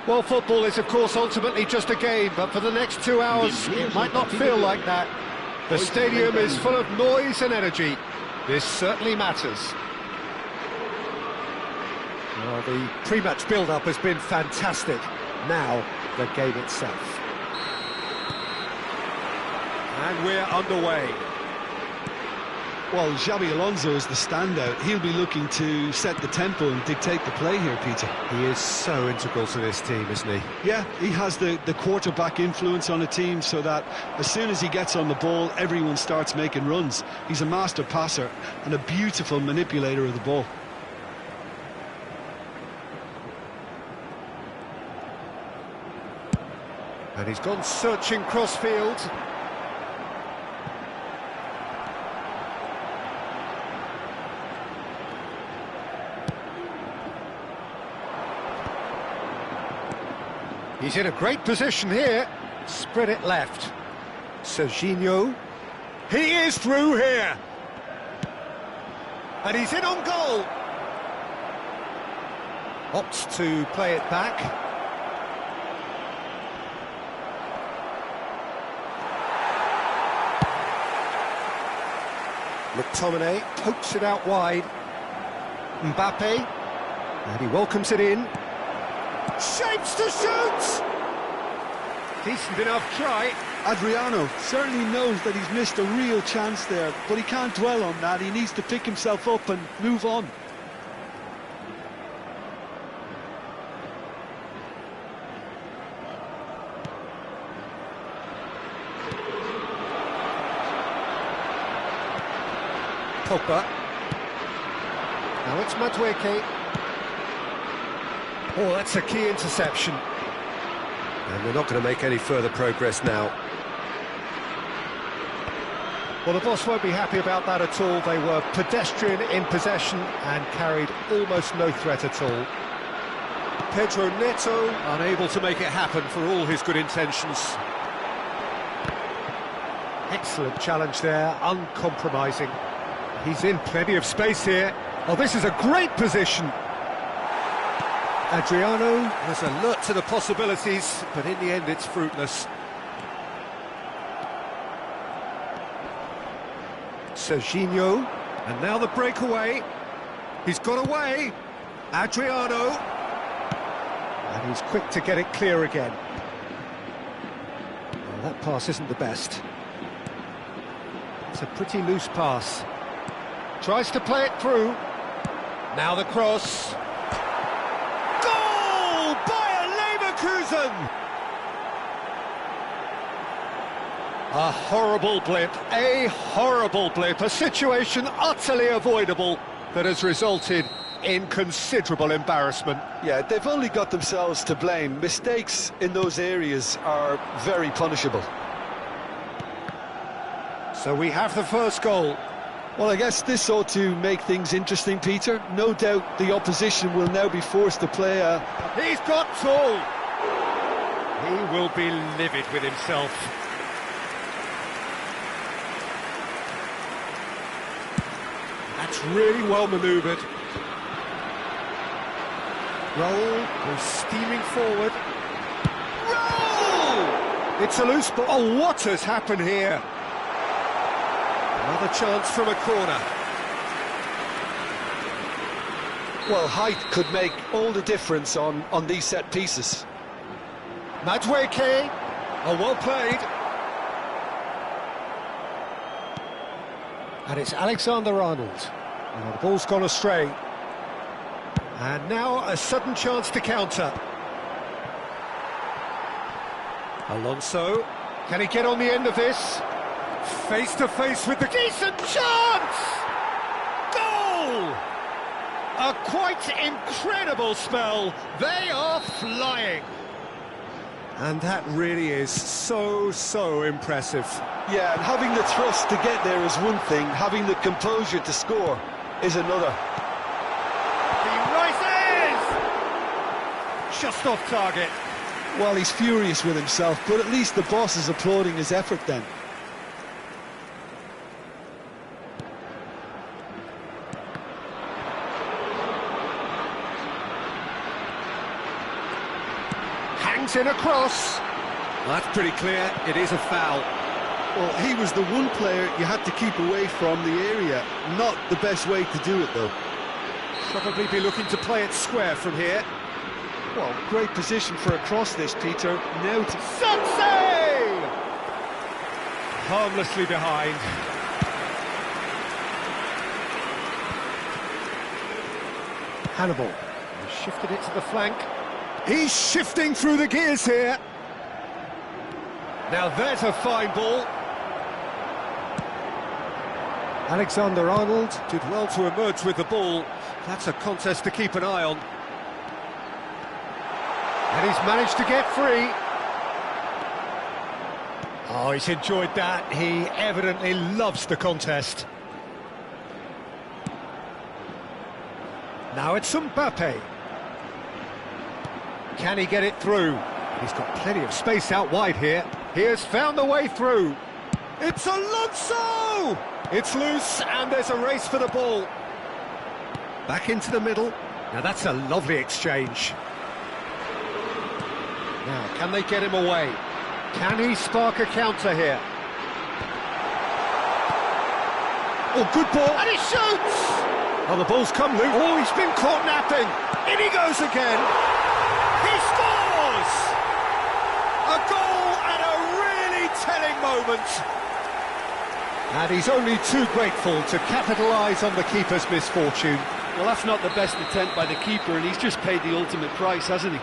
Well, football is, of course, ultimately just a game, but for the next 2 hours, it might not feel like that. The stadium is full of noise and energy. This certainly matters. Well, the pre-match build-up has been fantastic. Now, the game itself. And we're underway. Well, Xabi Alonso is the standout. He'll be looking to set the tempo and dictate the play here, Peter. He is so integral to this team, isn't he? Yeah, he has the quarterback influence on a team so that as soon as he gets on the ball, everyone starts making runs. He's a master passer and a beautiful manipulator of the ball. And he's gone searching cross-field. He's in a great position here. Spread it left. Serginho. He is through here. And he's in on goal. Opts to play it back. McTominay pokes it out wide. Mbappe, and he welcomes it in. Shapes to shoot! Decent enough try. Adriano certainly knows that he's missed a real chance there, but he can't dwell on that. He needs to pick himself up and move on. Pogba. Now it's Madueke. Oh, that's a key interception. And they're not going to make any further progress now. Well, the boss won't be happy about that at all. They were pedestrian in possession and carried almost no threat at all. Pedro Neto unable to make it happen for all his good intentions. Excellent challenge there, uncompromising. He's in plenty of space here. Oh, this is a great position. Adriano is alert to the possibilities, but in the end it's fruitless. Serginho, and now the breakaway. He's got away. Adriano. And he's quick to get it clear again. Well, that pass isn't the best. It's a pretty loose pass. Tries to play it through. Now the cross. Goal! Bayer Leverkusen! A horrible blip, a situation utterly avoidable that has resulted in considerable embarrassment. Yeah, they've only got themselves to blame. Mistakes in those areas are very punishable. So we have the first goal. Well, I guess this ought to make things interesting, Peter. No doubt the opposition will now be forced to play a... He's got tall! He will be livid with himself. That's really well manoeuvred. Roll, goes steaming forward. Roll! It's a loose ball. Oh, what has happened here? Another chance from a corner. Well, height could make all the difference on these set pieces. Madueke. Oh, well played. And it's Alexander-Arnold. Oh, the ball's gone astray. And now a sudden chance to counter. Alonso. Can he get on the end of this? Face to face with the decent chance! Goal! A quite incredible spell. They are flying. And that really is so impressive. Yeah, and having the thrust to get there is one thing, having the composure to score is another. He rises! Just off target. Well, he's furious with himself, but at least the boss is applauding his effort then. Hangs in a cross. That's pretty clear, it is a foul. Well, he was the one player you had to keep away from the area. Not the best way to do it, though. Probably be looking to play it square from here. Well, great position for a cross this, Peter. Now to... Sunsay! Harmlessly behind. Hannibal. He shifted it to the flank. He's shifting through the gears here. Now there's a fine ball. Alexander-Arnold did well to emerge with the ball. That's a contest to keep an eye on. And he's managed to get free. Oh, he's enjoyed that. He evidently loves the contest. Now it's Mbappe. Can he get it through? He's got plenty of space out wide here. He has found the way through. It's Alonso! It's loose, and there's a race for the ball. Back into the middle. Now that's a lovely exchange. Now, can they get him away? Can he spark a counter here? Oh, good ball. And he shoots! Oh, the ball's come loose. Oh, he's been caught napping. In he goes again. He scores! A goal at a really telling moment. And he's only too grateful to capitalise on the keeper's misfortune. Well, that's not the best attempt by the keeper, and he's just paid the ultimate price, hasn't he?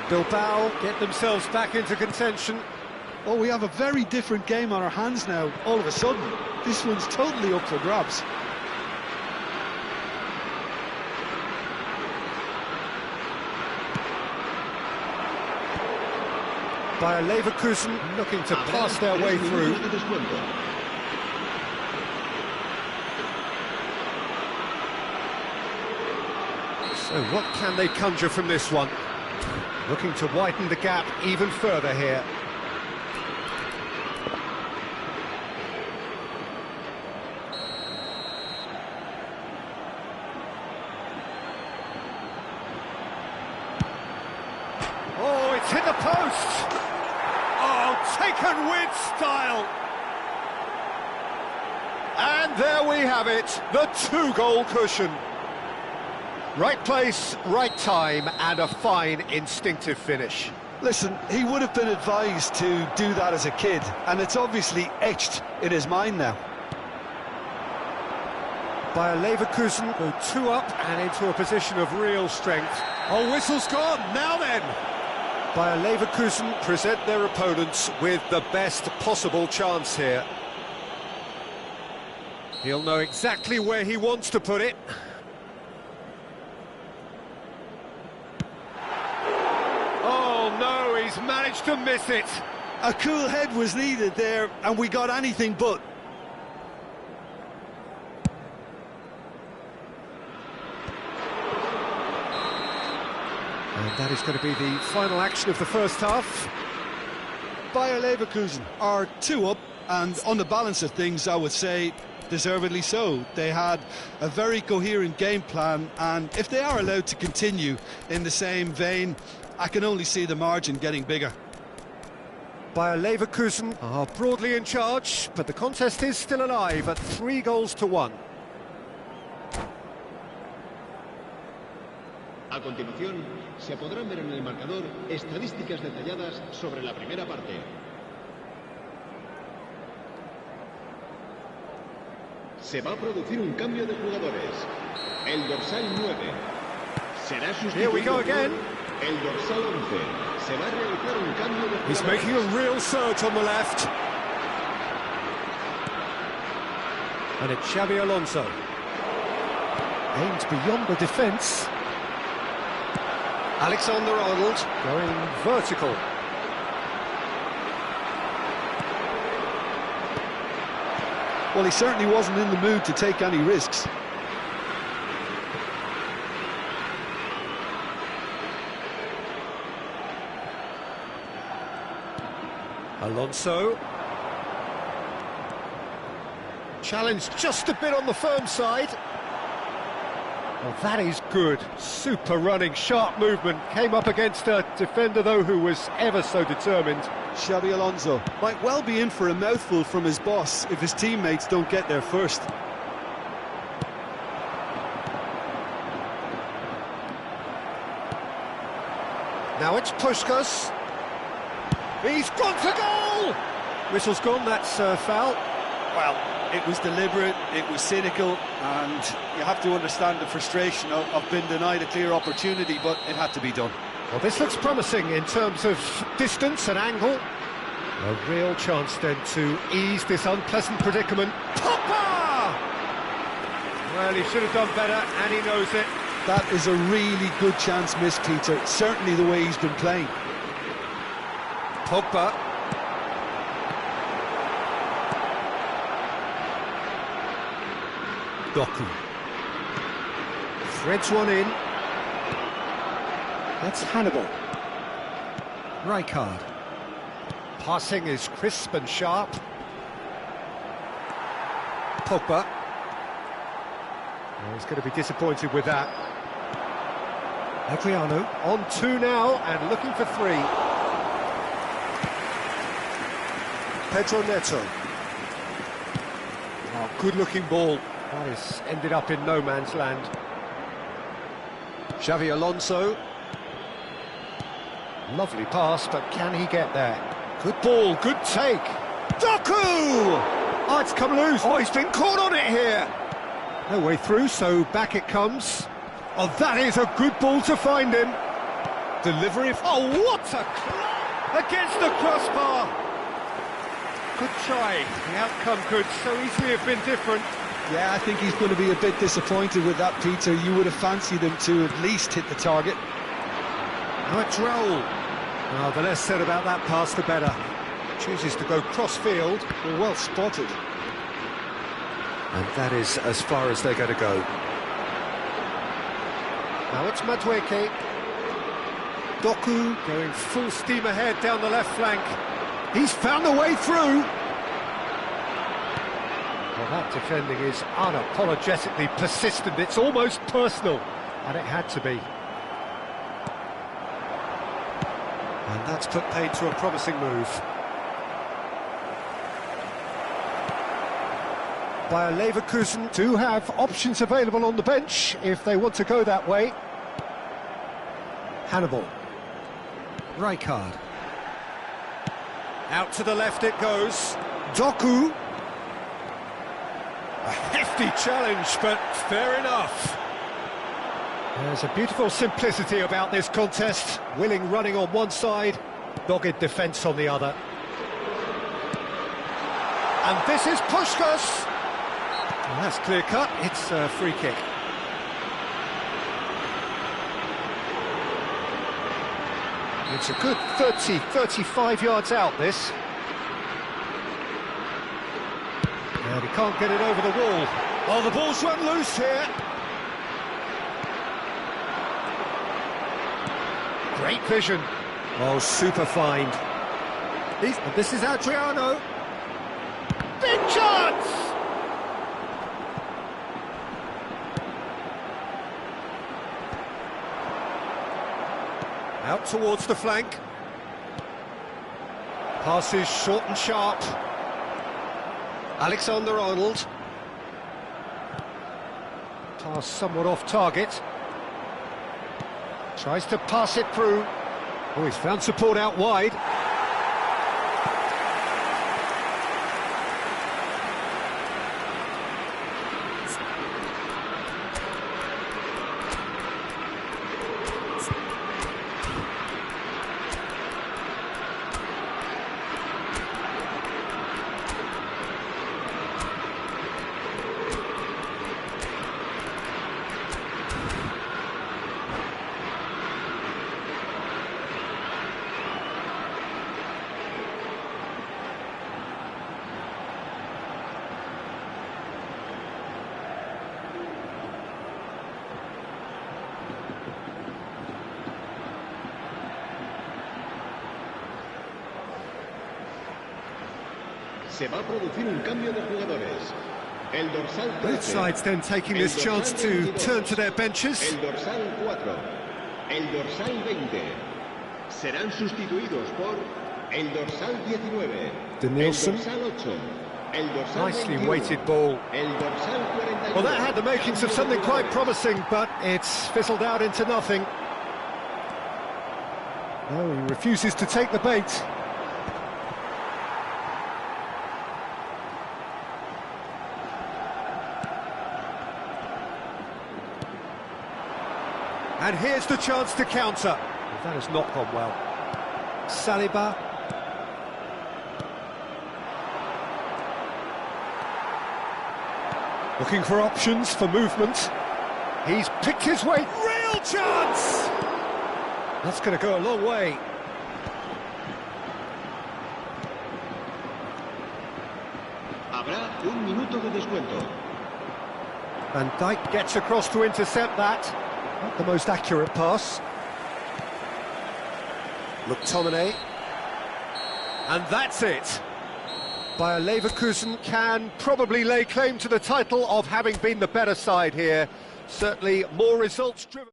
Bilbao get themselves back into contention. Oh, we have a very different game on our hands now, all of a sudden. This one's totally up for grabs. Bayer Leverkusen looking to pass their way through. So what can they conjure from this one? Looking to widen the gap even further here. Oh, it's hit the post! Oh, taken with style! And there we have it, the two-goal cushion. Right place, right time, and a fine instinctive finish. Listen, he would have been advised to do that as a kid, and it's obviously etched in his mind now. Bayer Leverkusen go 2 up and into a position of real strength. Oh, whistle's gone, now then! Bayer Leverkusen present their opponents with the best possible chance here. He'll know exactly where he wants to put it. Oh no, he's managed to miss it. A cool head was needed there, and we got anything but. And that is going to be the final action of the first half. Bayer Leverkusen are 2 up, and on the balance of things, I would say deservedly so. They had a very coherent game plan, and if they are allowed to continue in the same vein, I can only see the margin getting bigger. Bayer Leverkusen are broadly in charge, but the contest is still alive at 3-1. A continuación, se podrán ver en el marcador estadísticas detalladas sobre la primera parte. Se va a producir un cambio de jugadores. El dorsal 9 será sustituido. Here we go again. El dorsal 11. Se va a realizar un cambio de jugadores. He's making a real surge on the left. And it's Xabi Alonso. Aimed beyond the defence. Alexander-Arnold going vertical. Well, he certainly wasn't in the mood to take any risks. Alonso. Challenged just a bit on the firm side. Well, that is good. Super running, sharp movement. Came up against a defender, though, who was ever so determined. Xabi Alonso might well be in for a mouthful from his boss if his teammates don't get there first. Now it's Puskás. He's gone for goal! Whistle's gone, that's foul. Well, it was deliberate, it was cynical, and you have to understand the frustration of being denied a clear opportunity, but it had to be done. Well, this looks promising in terms of distance and angle. A real chance then to ease this unpleasant predicament. Pogba! Well, he should have done better, and he knows it. That is a really good chance missed, Peter, certainly the way he's been playing. Pogba. Doku. Threads one in. That's Hannibal. Rijkaard. Passing is crisp and sharp. Pogba. Oh, he's going to be disappointed with that. Adriano on 2 now and looking for 3. Pedro Neto. Oh, good-looking ball. That has ended up in no man's land. Xavi Alonso. Lovely pass, but can he get there? Good ball, good take. Doku! Oh, it's come loose. Oh, he's been caught on it here. No way through, so back it comes. Oh, that is a good ball to find him. Delivery. Oh, what a against the crossbar. Good try. The outcome could so easily have been different. Yeah, I think he's going to be a bit disappointed with that, Peter. You would have fancied him to at least hit the target. Now it's Raul. Oh, the less said about that pass, the better. Chooses to go cross-field. Well spotted. And that is as far as they're going to go. Now it's Madueke. Doku going full steam ahead down the left flank. He's found a way through. Well, that defending is unapologetically persistent. It's almost personal, and it had to be. And that's put paid to a promising move. Bayer Leverkusen do have options available on the bench if they want to go that way. Hannibal. Rijkaard. Out to the left it goes. Doku. A hefty challenge, but fair enough. There's a beautiful simplicity about this contest. Willing running on one side, dogged defence on the other. And this is Puskás. Well, that's clear cut, it's a free kick. It's a good 35 yards out, this. And he can't get it over the wall. Oh, the ball's run loose here. Great vision. Oh, super find. This is Adriano. Big chance! Out towards the flank. Passes short and sharp. Alexander-Arnold. Pass somewhat off target. Tries to pass it through. Oh, he's found support out wide. Se va a producir un cambio de jugadores. El dorsal 13. Both sides then taking this chance to 22. turn to their benches. El dorsal 4. El dorsal 20. Serán sustituidos por el dorsal 19. Denilson. El dorsal 8. El dorsal Nicely 21. weighted ball. El dorsal 41. Well, that had the makings of something quite promising, but it's fizzled out into nothing. No, he refuses to take the bait. And here's the chance to counter. That has not gone well. Saliba. Looking for options for movement. He's picked his way. Real chance! That's going to go a long way. Habrá un minuto de descuento. Van Dijk gets across to intercept that. Not the most accurate pass. McTominay. And that's it. Bayer Leverkusen can probably lay claim to the title of having been the better side here. Certainly more results-driven.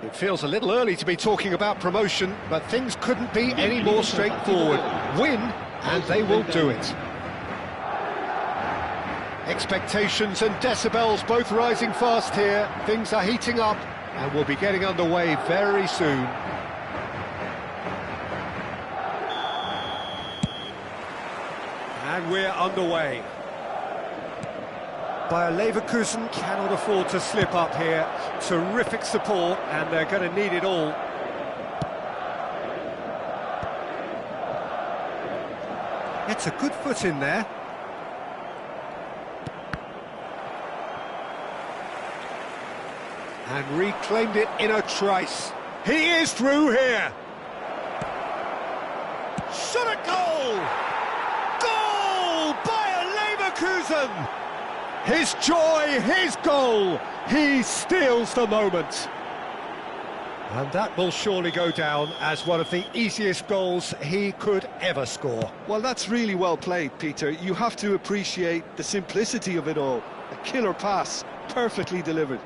It feels a little early to be talking about promotion, but things couldn't be any more straightforward. Win, and they will do it. Expectations and decibels both rising fast here. Things are heating up, and we'll be getting underway very soon. And we're underway. Bayer Leverkusen cannot afford to slip up here. Terrific support, and they're going to need it all. It's a good foot in there. And reclaimed it in a trice. He is through here. Shot at goal! Goal! Bayer Leverkusen! His joy, his goal, he steals the moment. And that will surely go down as one of the easiest goals he could ever score. Well, that's really well played, Peter. You have to appreciate the simplicity of it all. A killer pass, perfectly delivered.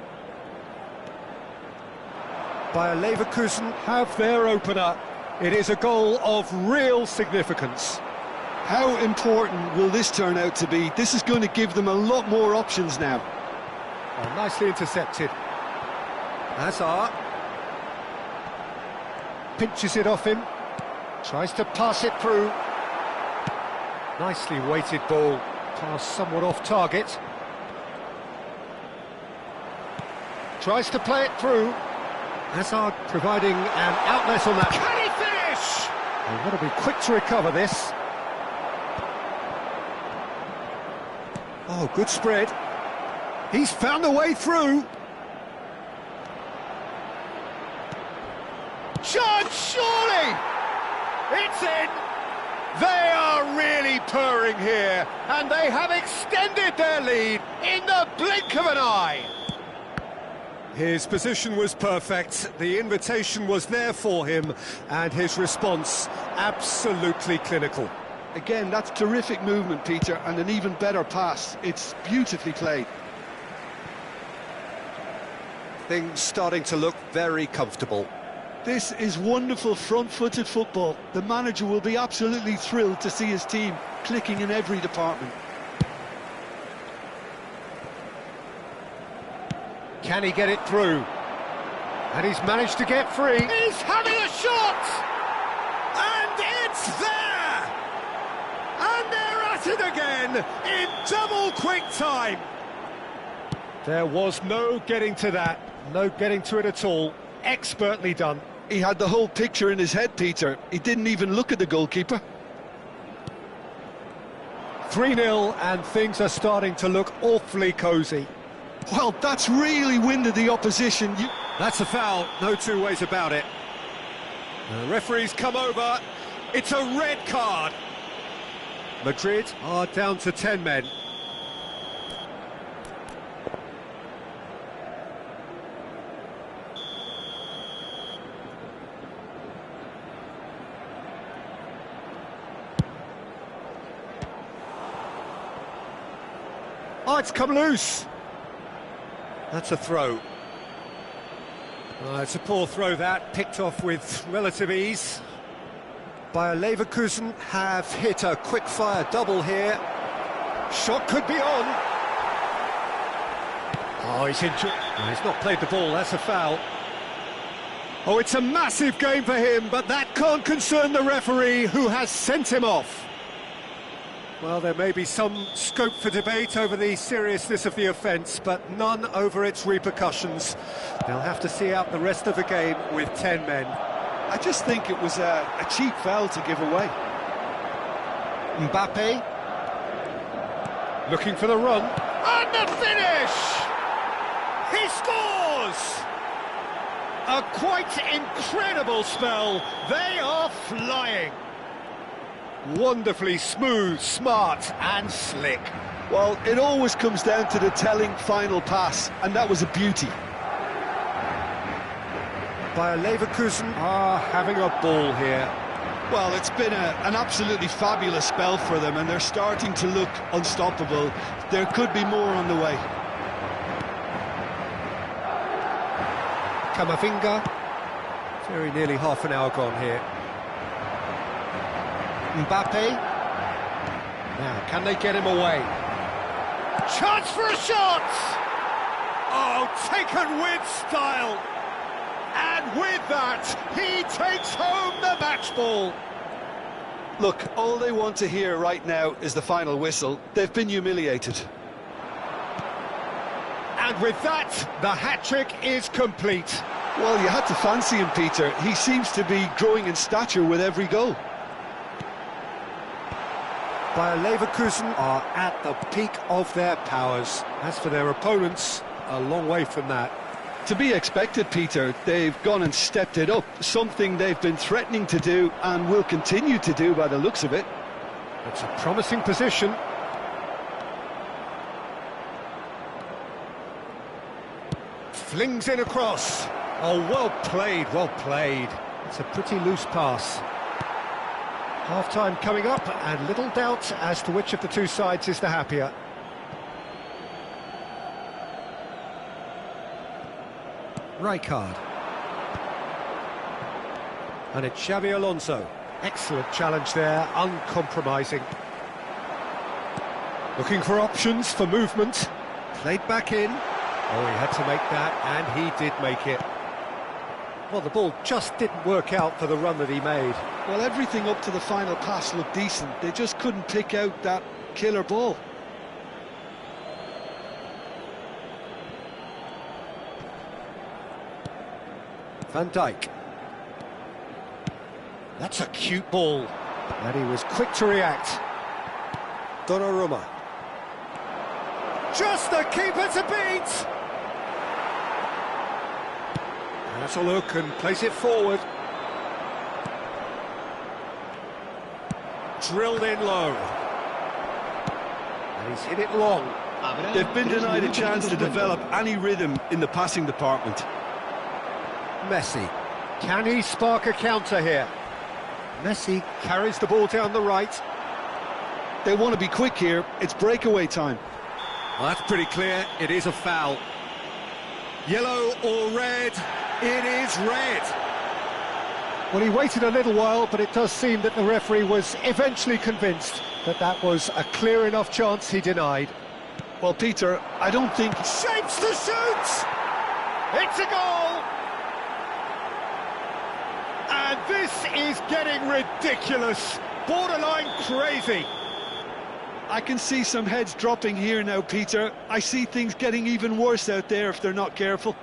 Bayer Leverkusen have their opener. It is a goal of real significance. How important will this turn out to be? This is going to give them a lot more options now. Oh, nicely intercepted. Hazard pinches it off him, tries to pass it through. Nicely weighted ball, pass somewhat off target. Tries to play it through. Hazard providing an outlet on that. Can he finish? They've got to be quick to recover this. Oh, good spread. He's found a way through. Chance, surely! It's in! They are really purring here, and they have extended their lead in the blink of an eye. His position was perfect, the invitation was there for him, and his response absolutely clinical. Again, that's terrific movement, Peter, and an even better pass. It's beautifully played. Things starting to look very comfortable. This is wonderful front-footed football. The manager will be absolutely thrilled to see his team clicking in every department. Can he get it through? And he's managed to get free. He's having a shot! And it's there! And they're at it again in double quick time. There was no getting to that, no getting to it at all. Expertly done. He had the whole picture in his head, Peter. He didn't even look at the goalkeeper. 3-0, and things are starting to look awfully cosy. Well, that's really winded the opposition. That's a foul, no two ways about it. The referee's come over. It's a red card. Madrid are down to 10 men. Oh, it's come loose. That's a throw. It's a poor throw that, picked off with relative ease. Bayer Leverkusen have hit a quick-fire double here. Shot could be on. Oh, he's not played the ball, that's a foul. Oh, it's a massive game for him, but that can't concern the referee, who has sent him off. Well, there may be some scope for debate over the seriousness of the offence, but none over its repercussions. They'll have to see out the rest of the game with 10 men. I just think it was a cheap foul to give away. Mbappe looking for the run. And the finish! He scores! A quite incredible spell. They are flying. Wonderfully smooth, smart and slick. Well, it always comes down to the telling final pass, and that was a beauty. Bayer Leverkusen are having a ball here. Well, it's been an absolutely fabulous spell for them, and they're starting to look unstoppable. There could be more on the way. Camavinga. Very nearly half an hour gone here. Mbappe. Now, can they get him away? Chance for a shot! Oh, taken with style. And with that, he takes home the match ball. Look, all they want to hear right now is the final whistle. They've been humiliated. And with that, the hat-trick is complete. Well, you had to fancy him, Peter. He seems to be growing in stature with every goal. Bayer Leverkusen are at the peak of their powers. As for their opponents, a long way from that. To be expected, Peter. They've gone and stepped it up, something they've been threatening to do and will continue to do by the looks of it. It's a promising position. Flings in across. Oh, well played, well played. It's a pretty loose pass. Half-time coming up, and little doubt as to which of the two sides is the happier. Rijkaard. And it's Xabi Alonso. Excellent challenge there, uncompromising. Looking for options for movement. Played back in. Oh, he had to make that, and he did make it. Well, the ball just didn't work out for the run that he made. Well, everything up to the final pass looked decent. They just couldn't pick out that killer ball. Van Dijk. That's a cute ball. And he was quick to react. Donnarumma. Just the keeper to beat! And that's a look and plays it forward. Drilled in low. And he's hit it long. They've been denied a chance to develop any rhythm in the passing department. Messi. Can he spark a counter here? Messi carries the ball down the right. They want to be quick here. It's breakaway time. Well, that's pretty clear. It is a foul. Yellow or red? It is red. Well, he waited a little while, but it does seem that the referee was eventually convinced that that was a clear enough chance he denied. Well, Peter, I don't think... Shapes to shoot! It's a goal! And this is getting ridiculous. Borderline crazy. I can see some heads dropping here now, Peter. I see things getting even worse out there if they're not careful.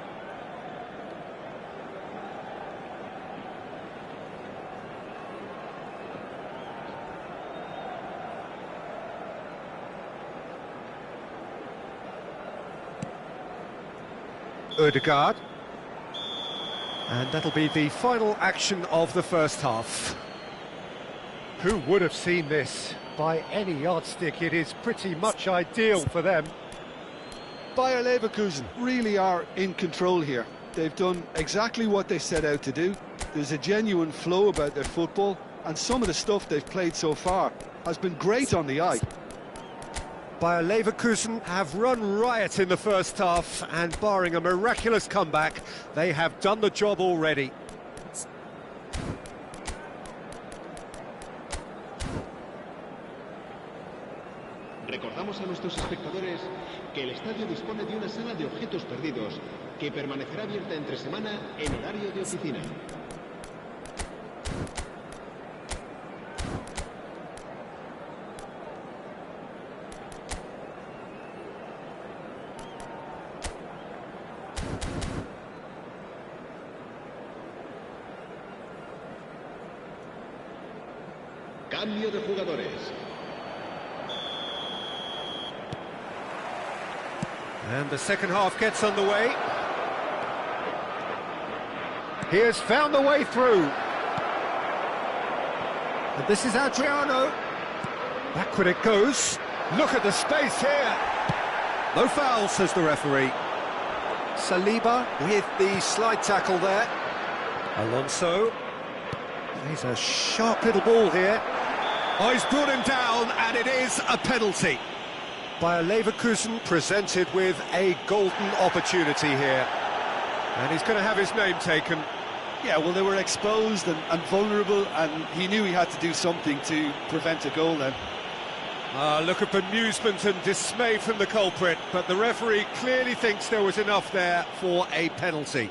Ødegaard. And that'll be the final action of the first half. Who would have seen this? By any yardstick, it is pretty much ideal for them. Bayer Leverkusen really are in control here. They've done exactly what they set out to do. There's a genuine flow about their football, and some of the stuff they've played so far has been great on the eye. Bayer Leverkusen have run riot in the first half, and barring a miraculous comeback, they have done the job already. Recordamos a nuestros espectadores que el estadio dispone de una sala de objetos perdidos que permanecerá abierta entre semana en horario de oficina. Cambio de jugadores. And the second half gets underway. He has found the way through. And this is Adriano. Backward it goes. Look at the space here. No foul, says the referee. Saliba with the slide tackle there. Alonso. He's a sharp little ball here. Oh, he's brought him down, and it is a penalty. Bayer Leverkusen presented with a golden opportunity here. And he's going to have his name taken. Yeah, well, they were exposed and vulnerable, and he knew he had to do something to prevent a goal then. Look at bemusement and dismay from the culprit, but the referee clearly thinks there was enough there for a penalty.